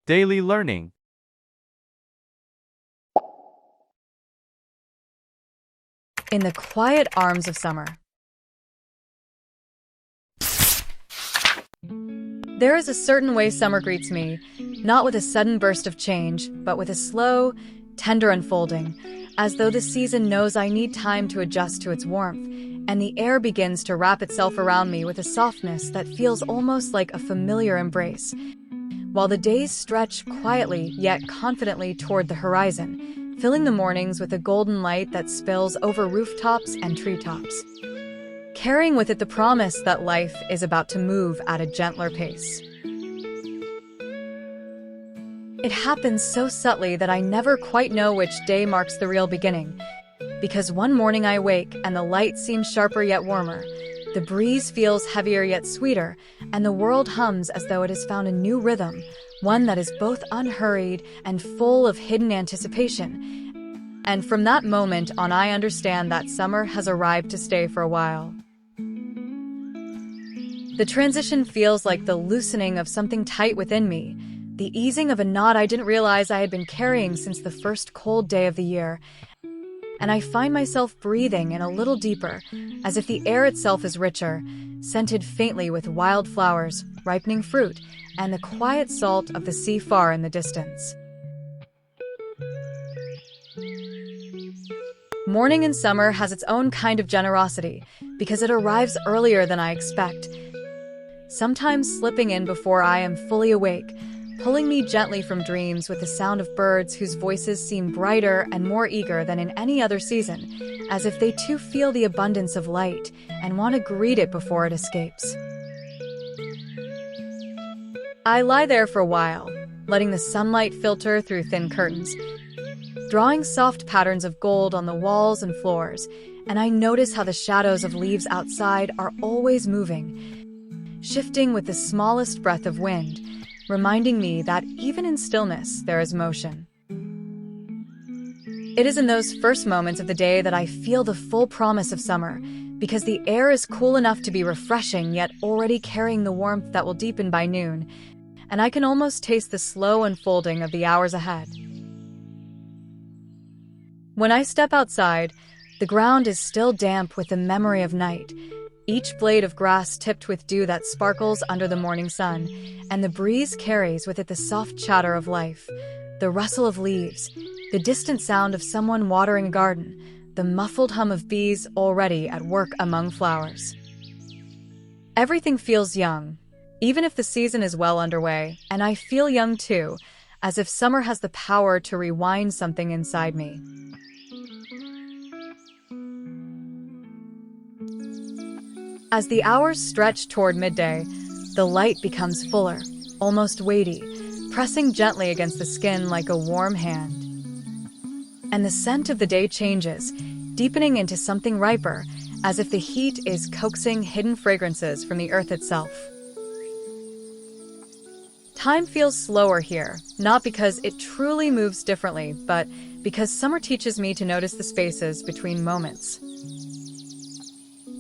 Daily learning. In the quiet arms of summer. There is a certain way summer greets me, not with a sudden burst of change, but with a slow, tender unfolding, as though the season knows I need time to adjust to its warmth, and the air begins to wrap itself around me with a softness that feels almost like a familiar embrace, while the days stretch quietly yet confidently toward the horizon, filling the mornings with a golden light that spills over rooftops and treetops, carrying with it the promise that life is about to move at a gentler pace. It happens so subtly that I never quite know which day marks the real beginning, because one morning I wake and the light seems sharper yet warmer, the breeze feels heavier yet sweeter, and the world hums as though it has found a new rhythm, one that is both unhurried and full of hidden anticipation. And from that moment on, I understand that summer has arrived to stay for a while. The transition feels like the loosening of something tight within me, the easing of a knot I didn't realize I had been carrying since the first cold day of the year. And I find myself breathing in a little deeper, as if the air itself is richer, scented faintly with wildflowers, ripening fruit, and the quiet salt of the sea far in the distance. Morning in summer has its own kind of generosity, because it arrives earlier than I expect, sometimes slipping in before I am fully awake, pulling me gently from dreams with the sound of birds whose voices seem brighter and more eager than in any other season, as if they too feel the abundance of light and want to greet it before it escapes. I lie there for a while, letting the sunlight filter through thin curtains, drawing soft patterns of gold on the walls and floors, and I notice how the shadows of leaves outside are always moving, shifting with the smallest breath of wind, reminding me that even in stillness there is motion. It is in those first moments of the day that I feel the full promise of summer, because the air is cool enough to be refreshing yet already carrying the warmth that will deepen by noon, and I can almost taste the slow unfolding of the hours ahead. When I step outside, the ground is still damp with the memory of night, each blade of grass tipped with dew that sparkles under the morning sun, and the breeze carries with it the soft chatter of life, the rustle of leaves, the distant sound of someone watering a garden, the muffled hum of bees already at work among flowers. Everything feels young, even if the season is well underway, and I feel young too, as if summer has the power to rewind something inside me. As the hours stretch toward midday, the light becomes fuller, almost weighty, pressing gently against the skin like a warm hand. And the scent of the day changes, deepening into something riper, as if the heat is coaxing hidden fragrances from the earth itself. Time feels slower here, not because it truly moves differently, but because summer teaches me to notice the spaces between moments.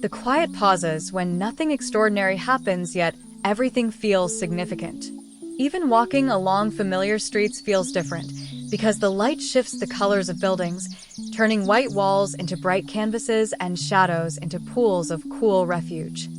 The quiet pauses when nothing extraordinary happens, yet everything feels significant. Even walking along familiar streets feels different, because the light shifts the colors of buildings, turning white walls into bright canvases and shadows into pools of cool refuge.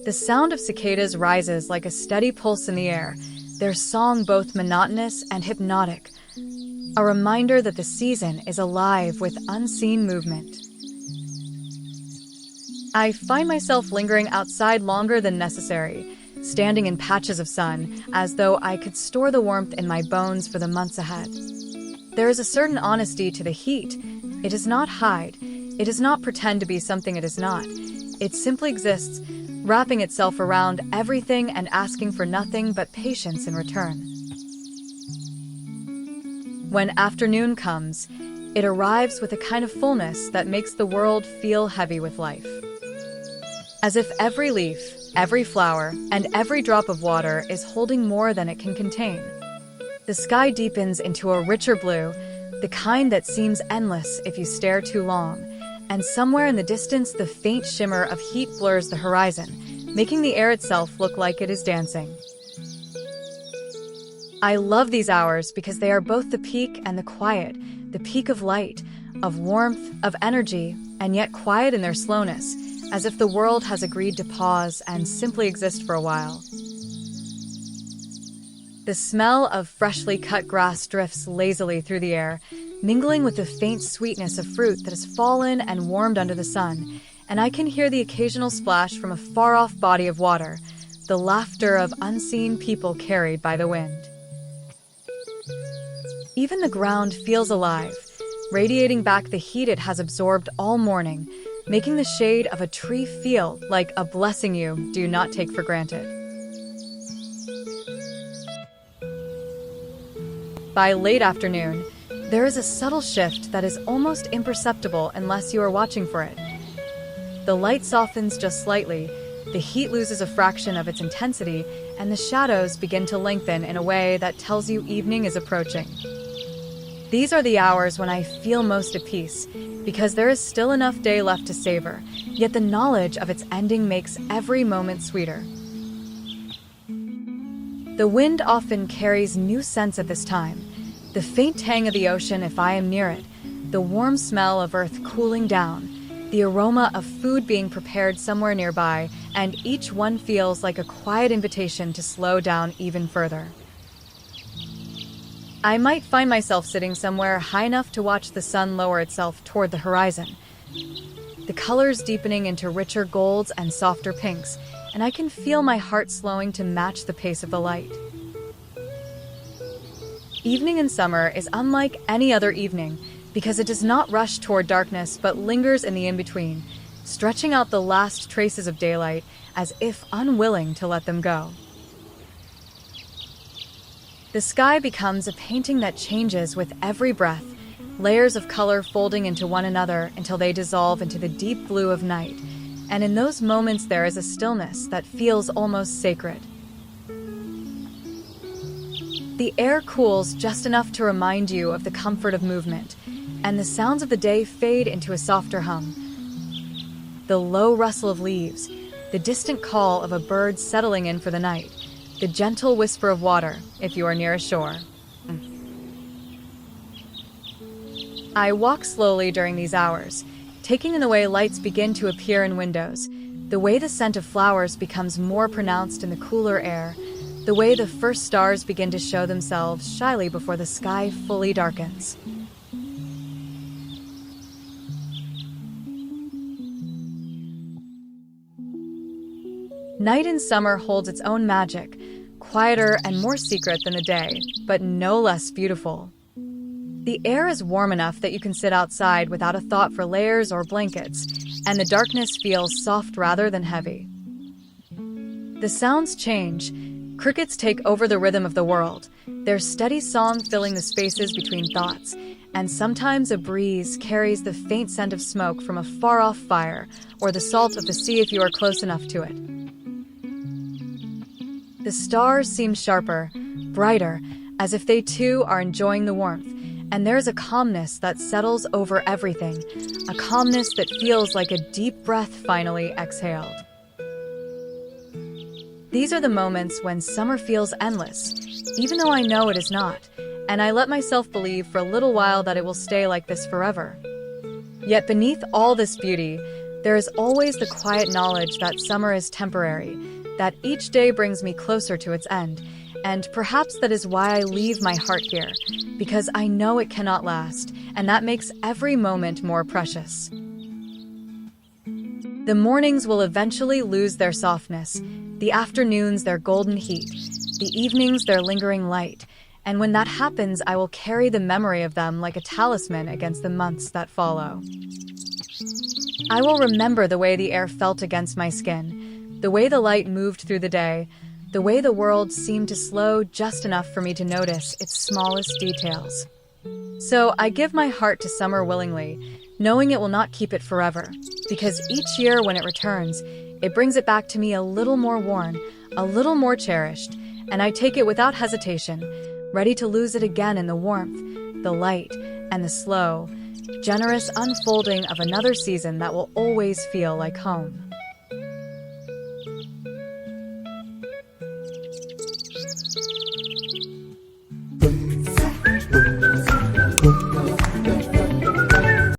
The sound of cicadas rises like a steady pulse in the air, their song both monotonous and hypnotic, a reminder that the season is alive with unseen movement. I find myself lingering outside longer than necessary, standing in patches of sun, as though I could store the warmth in my bones for the months ahead. There is a certain honesty to the heat. It does not hide. It does not pretend to be something it is not. It simply exists, wrapping itself around everything and asking for nothing but patience in return. When afternoon comes, it arrives with a kind of fullness that makes the world feel heavy with life. As if every leaf, every flower, and every drop of water is holding more than it can contain. The sky deepens into a richer blue, the kind that seems endless if you stare too long, and somewhere in the distance the faint shimmer of heat blurs the horizon, making the air itself look like it is dancing. I love these hours because they are both the peak and the quiet, the peak of light, of warmth, of energy, and yet quiet in their slowness, as if the world has agreed to pause and simply exist for a while. The smell of freshly cut grass drifts lazily through the air, mingling with the faint sweetness of fruit that has fallen and warmed under the sun, and I can hear the occasional splash from a far-off body of water, the laughter of unseen people carried by the wind. Even the ground feels alive, radiating back the heat it has absorbed all morning, making the shade of a tree feel like a blessing you do not take for granted. By late afternoon, there is a subtle shift that is almost imperceptible unless you are watching for it. The light softens just slightly, the heat loses a fraction of its intensity, and the shadows begin to lengthen in a way that tells you evening is approaching. These are the hours when I feel most at peace, because there is still enough day left to savor, yet the knowledge of its ending makes every moment sweeter. The wind often carries new scents at this time, the faint tang of the ocean if I am near it, the warm smell of earth cooling down, the aroma of food being prepared somewhere nearby, and each one feels like a quiet invitation to slow down even further. I might find myself sitting somewhere high enough to watch the sun lower itself toward the horizon, the colors deepening into richer golds and softer pinks, and I can feel my heart slowing to match the pace of the light. Evening in summer is unlike any other evening because it does not rush toward darkness but lingers in the in-between, stretching out the last traces of daylight as if unwilling to let them go. The sky becomes a painting that changes with every breath, layers of color folding into one another until they dissolve into the deep blue of night, and in those moments there is a stillness that feels almost sacred. The air cools just enough to remind you of the comfort of movement, and the sounds of the day fade into a softer hum. The low rustle of leaves, the distant call of a bird settling in for the night, the gentle whisper of water if you are near a shore. I walk slowly during these hours, taking in the way lights begin to appear in windows, the way the scent of flowers becomes more pronounced in the cooler air, the way the first stars begin to show themselves shyly before the sky fully darkens. Night in summer holds its own magic, quieter and more secret than the day, but no less beautiful. The air is warm enough that you can sit outside without a thought for layers or blankets, and the darkness feels soft rather than heavy. The sounds change. Crickets take over the rhythm of the world, their steady song filling the spaces between thoughts, and sometimes a breeze carries the faint scent of smoke from a far-off fire, or the salt of the sea if you are close enough to it. The stars seem sharper, brighter, as if they too are enjoying the warmth, and there is a calmness that settles over everything, a calmness that feels like a deep breath finally exhaled. These are the moments when summer feels endless, even though I know it is not, and I let myself believe for a little while that it will stay like this forever. Yet beneath all this beauty, there is always the quiet knowledge that summer is temporary, that each day brings me closer to its end, and perhaps that is why I leave my heart here, because I know it cannot last, and that makes every moment more precious. The mornings will eventually lose their softness, the afternoons their golden heat, the evenings their lingering light, and when that happens, I will carry the memory of them like a talisman against the months that follow. I will remember the way the air felt against my skin, the way the light moved through the day, the way the world seemed to slow just enough for me to notice its smallest details. So I give my heart to summer willingly, knowing it will not keep it forever, because each year when it returns, it brings it back to me a little more worn, a little more cherished, and I take it without hesitation, ready to lose it again in the warmth, the light, and the slow, generous unfolding of another season that will always feel like home.